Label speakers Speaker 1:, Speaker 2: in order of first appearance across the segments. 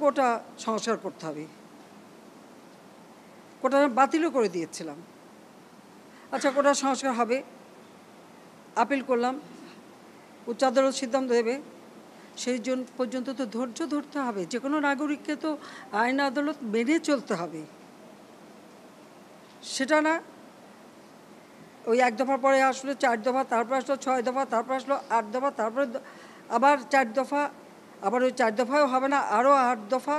Speaker 1: কোটা সংস্কার করতে হবে, কোটা বাতিলও করে দিয়েছিলাম। আচ্ছা, কোটা সংস্কার হবে, আপিল করলাম, উচ্চ আদালত সিদ্ধান্ত দেবে, সেই জন্য পর্যন্ত তো ধৈর্য ধরতে হবে। যে কোনো নাগরিককে তো আইন আদালত মেনে চলতে হবে, সেটা না ওই 1 দফা পরে আসলো 4 দফা, তারপর আসলো 6 দফা, তারপর আসলো 8 দফা, তারপরে আবার 4 দফা, আবার ওই 4 দফাও হবে না, আরও 8 দফা।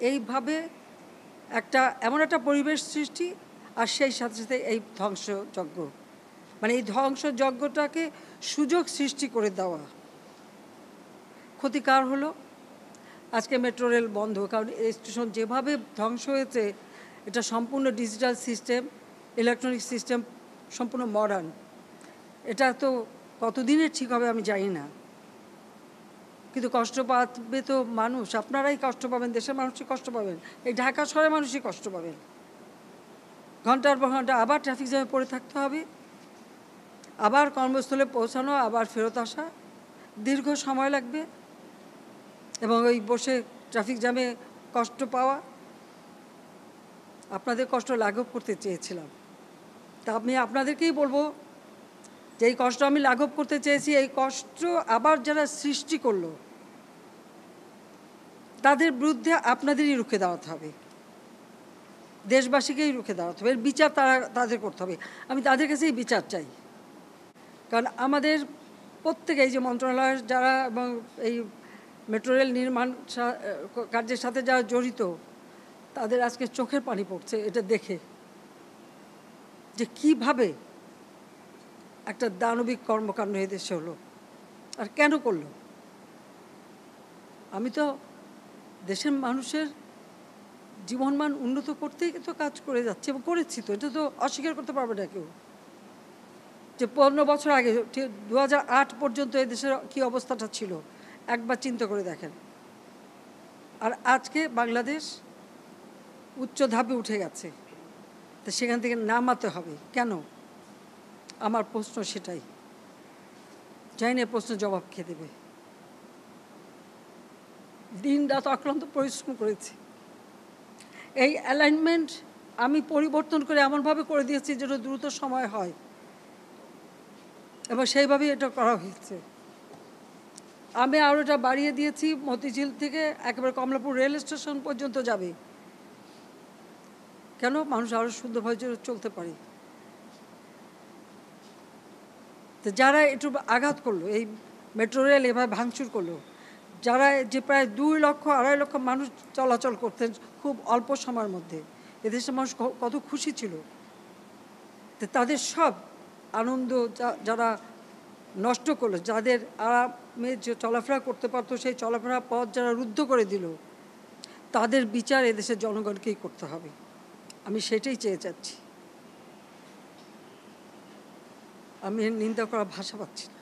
Speaker 1: এইভাবে এমন একটা পরিবেশ সৃষ্টি, আর সেই সাথে সাথে এই ধ্বংসযজ্ঞ, মানে এই ধ্বংসযজ্ঞটাকে সুযোগ সৃষ্টি করে দেওয়া। ক্ষতিকার হলো আজকে মেট্রো রেল বন্ধ, কারণ এই স্টেশন যেভাবে ধ্বংস হয়েছে, এটা সম্পূর্ণ ডিজিটাল সিস্টেম, ইলেকট্রনিক সিস্টেম, সম্পূর্ণ মডার্ন। এটা তো কতদিনের ঠিক হবে আমি জানি না, কিন্তু কষ্ট পাবে তো মানুষ, আপনারাই কষ্ট পাবেন, দেশের মানুষই কষ্ট পাবেন, এই ঢাকা শহরের মানুষই কষ্ট পাবেন। ঘন্টার পর ঘন্টা আবার ট্রাফিক জ্যামে পড়ে থাকতে হবে, আবার কর্মস্থলে পৌঁছানো, আবার ফেরত আসা, দীর্ঘ সময় লাগবে, এবং ওই বসে ট্রাফিক জ্যামে কষ্ট পাওয়া। আপনাদের কষ্ট লাঘব করতে চেয়েছিলাম, তা আমি আপনাদেরকেই বলবো যে এই কষ্ট আমি লাঘব করতে চেয়েছি, এই কষ্ট আবার যারা সৃষ্টি করলো তাদের বিরুদ্ধে আপনাদেরই রুখে দাঁড়াতে হবে, দেশবাসীকেই রুখে দাঁড়াতে হবে, এর বিচার তাদের করতে হবে। আমি তাদের কাছেই বিচার চাই, কারণ আমাদের প্রত্যেকে এই যে মন্ত্রণালয়ের যারা এবং এই মেট্রো রেল নির্মাণ কার্যের সাথে যারা জড়িত, তাদের আজকে চোখের পানি পড়ছে এটা দেখে, যে কিভাবে একটা দানবিক কর্মকাণ্ড এদেশে হলো, আর কেন করলো। আমি তো দেশের মানুষের জীবনমান উন্নত করতেই তো কাজ করে যাচ্ছি, এবং করেছি তো, এটা তো অস্বীকার করতে পারবে না কেউ। যে 15 বছর আগে 2008 পর্যন্ত এই দেশের কী অবস্থাটা ছিল একবার চিন্তা করে দেখেন, আর আজকে বাংলাদেশ উচ্চ ধাপে উঠে গেছে, তো সেখান থেকে নামাতে হবে কেন? আমার প্রশ্ন সেটাই, জানি না প্রশ্নের জবাব খেয়ে দেবে। দিন রাত অক্লান্ত পরিশ্রম করেছি, এই অ্যালাইনমেন্ট আমি পরিবর্তন করে এমনভাবে করে দিয়েছি যেন দ্রুত সময় হয়, এবং সেইভাবেই এটা করা হয়েছে। আমি আরও এটা বাড়িয়ে দিয়েছি, মতিঝিল থেকে একেবারে কমলাপুর রেল স্টেশন পর্যন্ত যাবে, কেন? মানুষ আরও সুন্দরভাবে চলতে পারে। তো যারা একটু আঘাত করলো, এই মেট্রো রেল এভাবে ভাঙচুর করলো, যারা যে প্রায় 2 লক্ষ 2.5 লক্ষ মানুষ চলাচল করতেন খুব অল্প সময়ের মধ্যে, এদেশের মানুষ কত খুশি ছিল, তো তাদের সব আনন্দ যারা নষ্ট করলো, যাদের আরামে যে চলাফেরা করতে পারতো সেই চলাফেরার পথ যারা রুদ্ধ করে দিল, তাদের বিচার এদেশের জনগণকেই করতে হবে। আমি সেটাই চেয়ে যাচ্ছি, আমি নিন্দা করার ভাষা পাচ্ছি না।